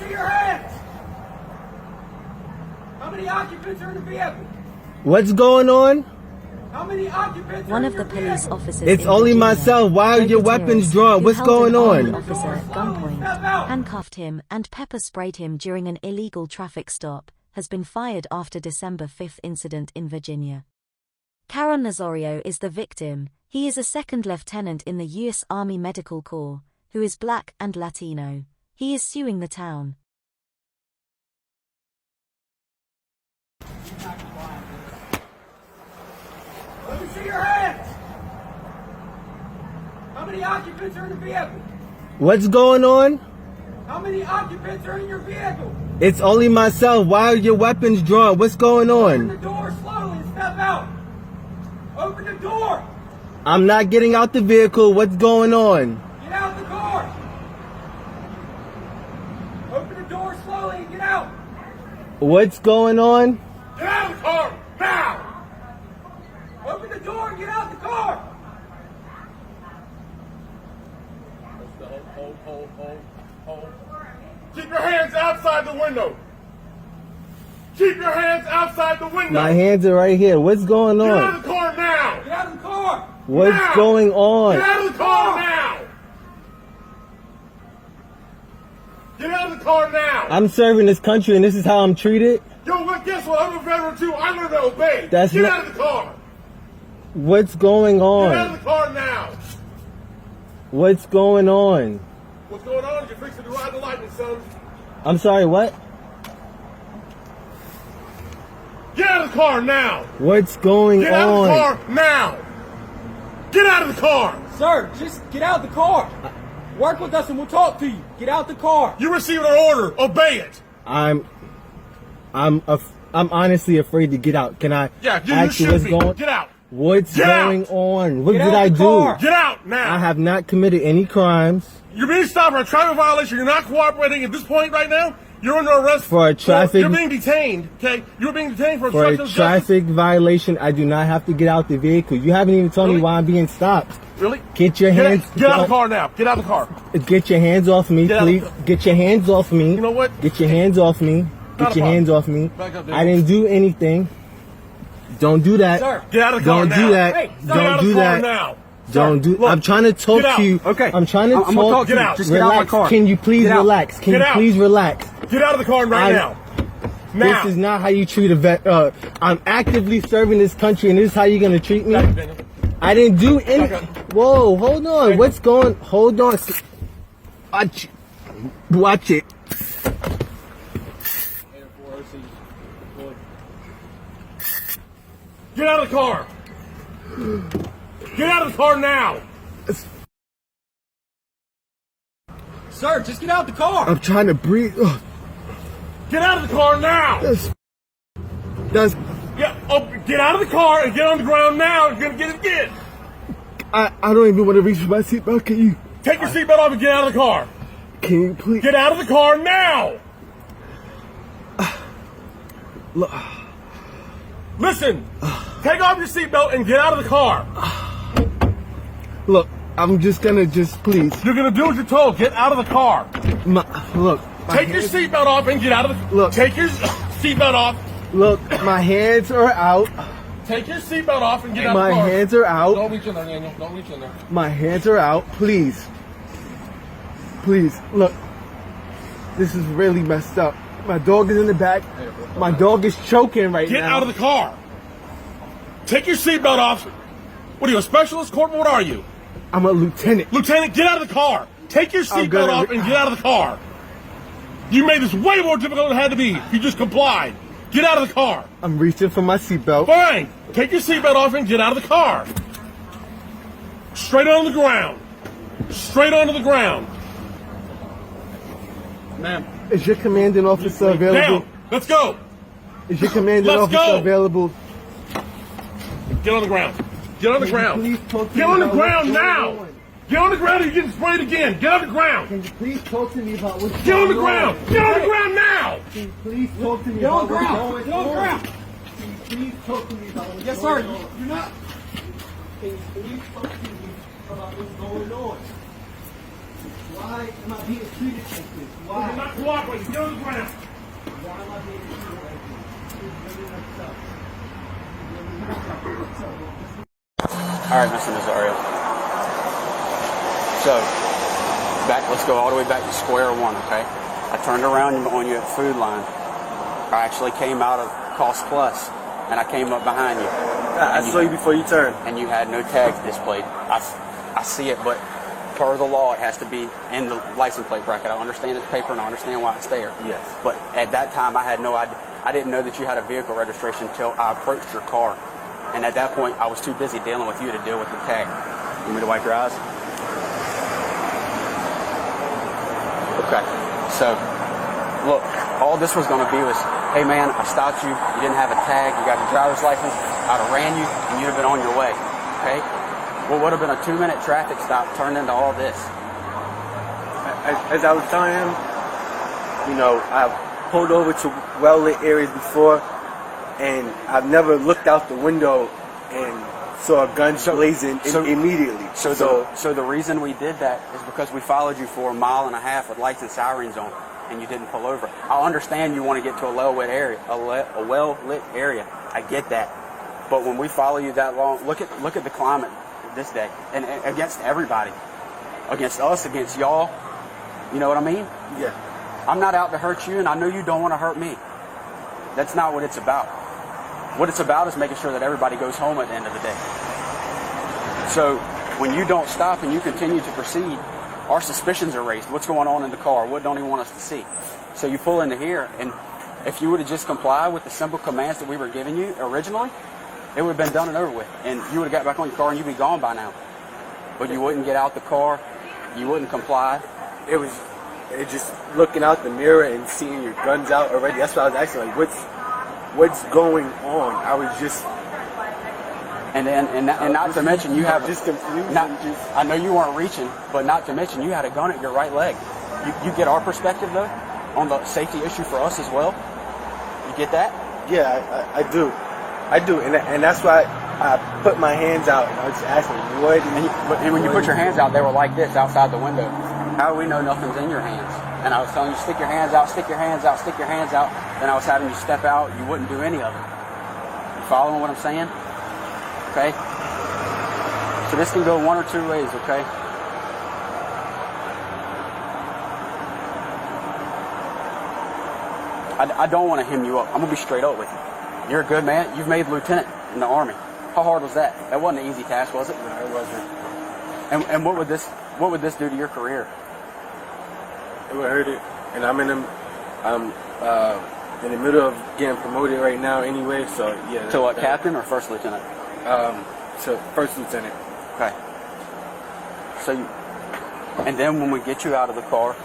see your hands. How many occupants are in the vehicle? What's going on? How many occupants One are of in the your police vehicle? officers It's in only Virginia, myself. Why are your weapons Gutierrez, drawn? who What's held going an armed on? officer at gunpoint, Step out. handcuffed him and pepper sprayed him during an illegal traffic stop, has been fired after December 5th incident in Virginia. Caron Nazario is the victim. He is a second lieutenant in the U.S. Army Medical Corps, who is Black and Latino. He is suing the town. Let me see your hands. How many occupants are in the vehicle? What's going on? How many occupants are in your vehicle? It's only myself. Why are your weapons drawn? What's going Open the on? door slowly and step out. Open the door. I'm not getting out the vehicle. What's going on? Get out the car. Open the door slowly and get out. What's going on? Get out of the car now. Open the door and get out the car. Hold. Keep your hands outside the window. Keep your hands outside the window. My hands are right here. What's going Get out on? of the car now. Get out of the car. What's Now. going on? Get out of the car now. Get out of the car now. I'm serving this country and this is how I'm treated? Yo, what? Guess what? I'm a veteran too. I learned to obey. That's Get not- out of the car. What's going Get out of on? the car now. What's going on? What's going on? You're fixing to ride the lightning, son. I'm sorry, what? Get out of the car now. What's going Get out of on? the car now. Get out of the car. Sir, just get out the car. Work with us and we'll talk to you. Get out the car. You received an order. Obey it. I'm honestly afraid to get out. Can I Yeah, you ask you should what's be. going? Get out. What's Get out. going on? What Get did out I the do? car. Get out now. I have not committed any crimes You're being stopped for a traffic violation. You're not cooperating at this point right now. You're under arrest For a traffic- You're being detained. Okay, you're being detained for for a obstruction of justice. traffic violation. I do not have to get out the vehicle. You haven't even told me Really? why I'm being stopped. Really? Get your hands. Get out of the car now. Get out of the car. Get your hands off me, Get out please. of Get your hands off me. You know what? Get your hands off me. Not Get a your hands off me. Back up there. I didn't do anything. Don't do that. Sir. Get out of the car Don't now. do that. Hey, Get out Don't of do the car that. now. Don't do. look, I'm trying to talk get out. to you. Okay. I'm trying to I'm talk. gonna talk to you. Just Relax. get out my car. Can you please Get out. relax? Can Get you out. please relax? Get out of the car right I- now. Now. This is not how you treat a vet. I'm actively serving this country, and this is how you're gonna treat me. Back up, Daniel. I didn't do any. Back up. Whoa, hold on. Hey. What's going? Hold on. Watch. Watch it. Get out of the car. Get out of the car now. Sir, just get out the car. I'm trying to breathe. Ugh, Get out of the car now. that's. Get out of the car and get on the ground now. You're gonna get it again. I don't even want to reach for my seatbelt. Can you? Take your seatbelt off and get out of the car. Can you please? Get out of the car now. Look, Listen. Take off your seatbelt and get out of the car. look. I'm just gonna please. You're gonna do what you're told. Get out of the car. Look. my Take your hands- seatbelt off and get out of the. Look. Take your seatbelt off. Look, my hands are out. Take your seatbelt off and get out of My the car. hands are out. Don't reach in there, Daniel. Don't reach in there. My hands are out. Please. Please. Look. This is really messed up. My dog is in the back. My dog is choking right Get now. out of the car. Take your seatbelt off. What are you, a specialist, corporal? What are you? I'm a lieutenant. Lieutenant, get out of the car. Take your I'm seatbelt gonna- off and get out of the car. You made this way more difficult than it had to be. You just complied. Get out of the car. I'm reaching for my seatbelt. Fine. Take your seatbelt off and get out of the car. Straight on the ground. Straight onto the ground. Ma'am. Is your commanding officer available? Down. Let's go. Is your commanding Let's officer go. available? Get on the ground. Get on the Can you ground. please talk to Get me on the about what's ground going now. on? Get on the ground or you're getting sprayed again. Get on the ground. Can you please talk to me about what's Get on the going ground. Get on the ground now. Can you please talk to me Get on about the what's ground. going Get on the on? ground. Can you please talk to me about what's Yes, going sir. on? You're not. Can you please talk to me about what's going on? Why am I being treated like this? Why? You're not cooperating. Get on the ground. Why am I being treated like this? It's really messed up. It's really messed up. All right, Mr. Nazario. So, let's go all the way back to square one, okay? I turned around on you at Food Line. I actually came out of Cost Plus, and I came up behind you. I saw you before you turned. And you had no tags displayed. I see it, but per the law, it has to be in the license plate bracket. I understand it's paper, and I understand why it's there. Yes. But at that time, I had no idea. I didn't know that you had a vehicle registration until I approached your car. And at that point, I was too busy dealing with you to deal with the tag. You want me to wipe your eyes? Okay. So, look, all this was going to be was, hey, man, I stopped you. You didn't have a tag. You got your driver's license. I'd have ran you, and you'd have been on your way. Okay? What would have been a 2-minute traffic stop turned into all this. As I was telling him, you know, I've pulled over to well-lit areas before, and I've never looked out the window and saw guns blazing immediately. So the reason we did that is because we followed you for 1.5 miles with lights and sirens on, and you didn't pull over. I understand you want to get to a well-lit area, a well-lit area. I get that, but when we follow you that long, look at the climate this day, and against everybody, against us, against y'all. You know what I mean? Yeah. I'm not out to hurt you, and I know you don't want to hurt me. That's not what it's about. What it's about is making sure that everybody goes home at the end of the day. So when you don't stop and you continue to proceed, our suspicions are raised. What's going on in the car? What don't he want us to see? So you pull into here, and if you would have just complied with the simple commands that we were giving you originally, it would have been done and over with. And you would have got back on your car and you'd be gone by now. But you wouldn't get out the car. You wouldn't comply. It was just looking out the mirror and seeing your guns out already. That's why I was asking, like, what's going on? I was just... And not to mention you have... Just confused. I know you weren't reaching, but not to mention you had a gun at your right leg. You get our perspective, though, on the safety issue for us as well? You get that? Yeah, I do. I do, and that's why I put my hands out and I was just asking, what? And when you put your hands out, they were like this outside the window. How do we know nothing's in your hands? And I was telling you, stick your hands out, stick your hands out, stick your hands out. Then I was having you step out. You wouldn't do any of it. You following what I'm saying? Okay? So this can go one or two ways, okay? I don't want to hem you up. I'm going to be straight up with you. You're a good man. You've made lieutenant in the Army. How hard was that? That wasn't an easy task, was it? No, it wasn't. And what would this do to your career? It would hurt it. And I'm in the middle of getting promoted right now anyway, so yeah. To what, captain or first lieutenant? To first lieutenant. Okay. So, and then when we get you out of the car,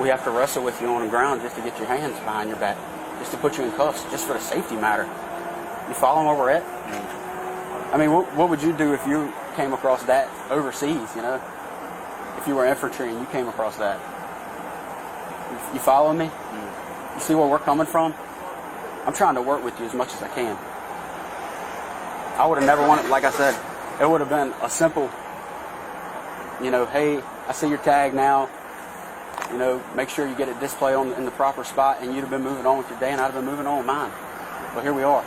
we have to wrestle with you on the ground just to get your hands behind your back, just to put you in cuffs, just for the safety matter. You following where we're at? I mean, what would you do if you came across that overseas, you know? If you were infantry and you came across that? You following me? You see where we're coming from? I'm trying to work with you as much as I can. I would have never wanted, like I said, it would have been a simple, you know, hey, I see your tag now. You know, make sure you get it displayed in the proper spot, and you'd have been moving on with your day, and I'd have been moving on with mine. But here we are.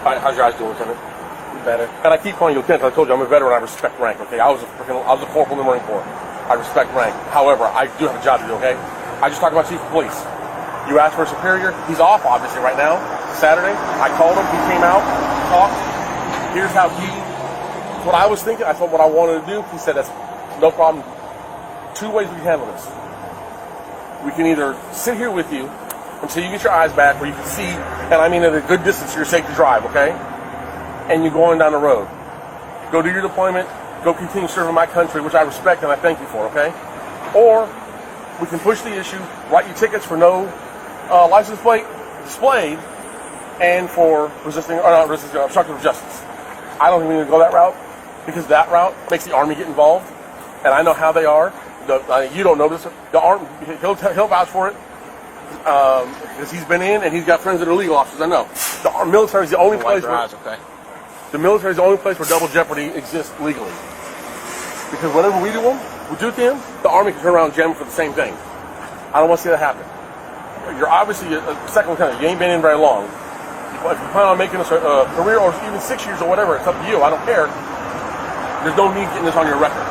How's your eyes doing, Lieutenant? Better. And I keep calling you Lieutenant. I told you I'm a veteran. I respect rank. Okay, I was a corporal in the Marine Corps. I respect rank. However, I do have a job to do. Okay, I just talked about Chief of Police. You asked for a superior. He's off, obviously, right now. Saturday. I called him. He came out, talked. Here's how what I was thinking. I told him what I wanted to do. He said that's no problem. Two ways we can handle this. We can either sit here with you until you get your eyes back where you can see, and I mean at a good distance, you're safe to drive, okay? And you're going down the road. Go do your deployment, go continue serving my country, which I respect and I thank you for, okay? Or we can push the issue, write you tickets for no license plate displayed and for obstructive justice. I don't think we need to go that route because that route makes the Army get involved, and I know how they are. You don't know this. The Army, he'll vouch for it because he's been in and he's got friends that are legal officers. I know. The military is the only place where okay. the military is the only place where double jeopardy exists legally. Because whenever we do to him, the Army can turn around and jam him for the same thing. I don't want to see that happen. You're obviously a second lieutenant. You ain't been in very long. If you plan on making this a career or even 6 years or whatever, it's up to you. I don't care. There's no need getting this on your record.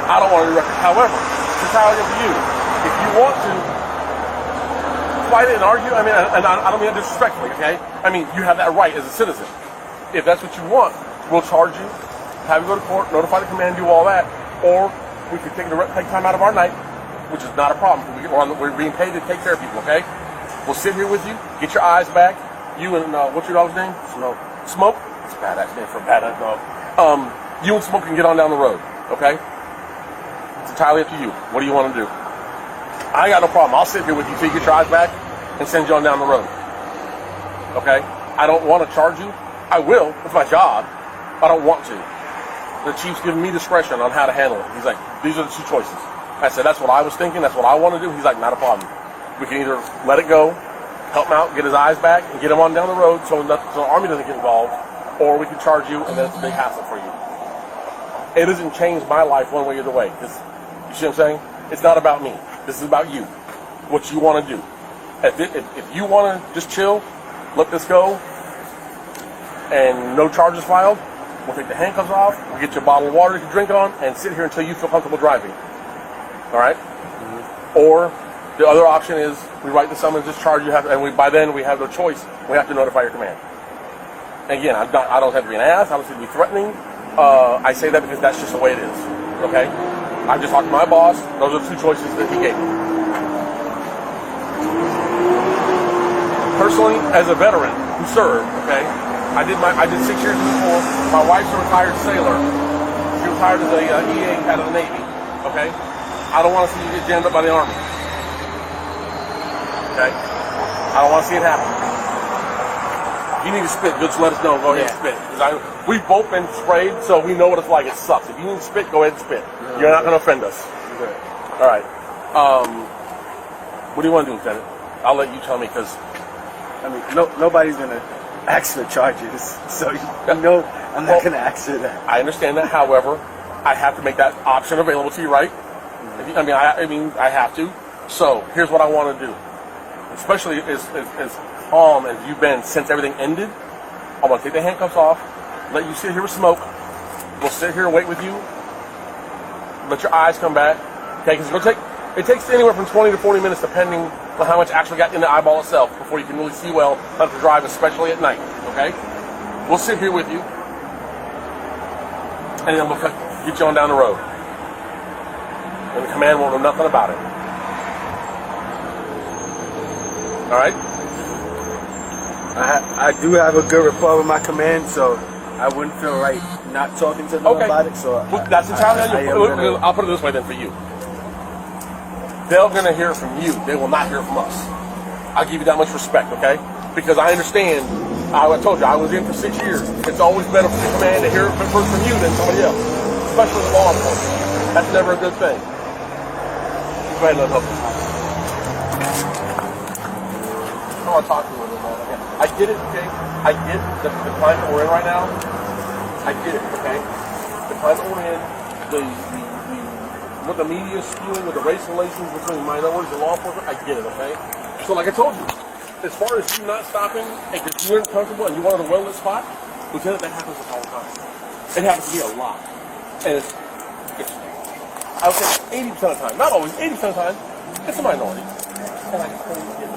I don't want it on your record. However, it's entirely up to you. If you want to fight it and argue, I mean, and I don't mean that disrespectfully, okay? I mean, you have that right as a citizen. If that's what you want, we'll charge you, have you go to court, notify the command, do all that, or we could take time out of our night, which is not a problem. We're being paid to take care of people, okay? We'll sit here with you, get your eyes back. You and, what's your dog's name? Smoke. Smoke? It's a badass name for a badass dog. You and Smoke can get on down the road, okay? It's entirely up to you. What do you want to do? I ain't got no problem. I'll sit here with you till you get your eyes back and send you on down the road. Okay? I don't want to charge you. I will. It's my job. I don't want to. The chief's giving me discretion on how to handle it. He's like, these are the two choices. I said, that's what I was thinking. That's what I want to do. He's like, not a problem. We can either let it go, help him out, get his eyes back, and get him on down the road so the Army doesn't get involved, or we can charge you, and then it's a big hassle for you. It doesn't change my life one way or the way. You see what I'm saying? It's not about me. This is about you. What you want to do. If you want to just chill, let this go, and no charges filed, we'll take the handcuffs off, we'll get you a bottle of water you can drink on, and sit here until you feel comfortable driving. All right? Mm-hmm. Or the other option is we write the summons, discharge you, by then we have no choice. We have to notify your command. And again, I don't have to be an ass. I don't have to be threatening. I say that because that's just the way it is. Okay? I just talked to my boss. Those are the two choices that he gave me. Personally, as a veteran who served, okay, I did 6 years before. My wife's a retired sailor. She retired as a EA out of the Navy. Okay? I don't want to see you get jammed up by the Army. Okay? I don't want to see it happen. If you need to spit, just let us know. Go ahead and spit. We've both been sprayed, so we know what it's like. It sucks. If you need to spit, go ahead and spit. You're not going to offend us. Good. All right. What do you want to do, Lieutenant? I'll let you tell me because... I mean, nobody's going to ask for charges, so I'm not going to ask for that. I understand that. However, I have to make that option available to you, right? I mean, I have to. So here's what I want to do. Especially as calm as you've been since everything ended, I want to take the handcuffs off, let you sit here with Smoke. We'll sit here and wait with you. Let your eyes come back. Okay, because it takes anywhere from 20 to 40 minutes, depending on how much actually got in the eyeball itself, before you can really see well how to drive, especially at night. Okay, we'll sit here with you, and then we'll get you on down the road. And the command won't know nothing about it. All right? I do have a good rapport with my command, so I wouldn't feel right not talking to them about it. So that's entirely on you. I'll put it this way then for you. They're going to hear from you. They will not hear from us. I'll give you that much respect, okay? Because I understand. I told you, I was in for 6 years. It's always better for the command to hear it first from you than somebody else, especially with law enforcement. That's never a good thing. Go ahead and let help you. I want to talk to you a little bit. I get it, okay? I get the climate we're in right now. I get it, okay? The climate we're in, what the media is spewing with the race relations between minorities and law enforcement, I get it, okay? So like I told you, as far as you not stopping and because you're uncomfortable and you wanted a well-lit spot, Lieutenant, that happens all the time. It happens to me a lot. And it's I would say 80% of the time, not always, 80% of the time, it's a minority. And I totally get it.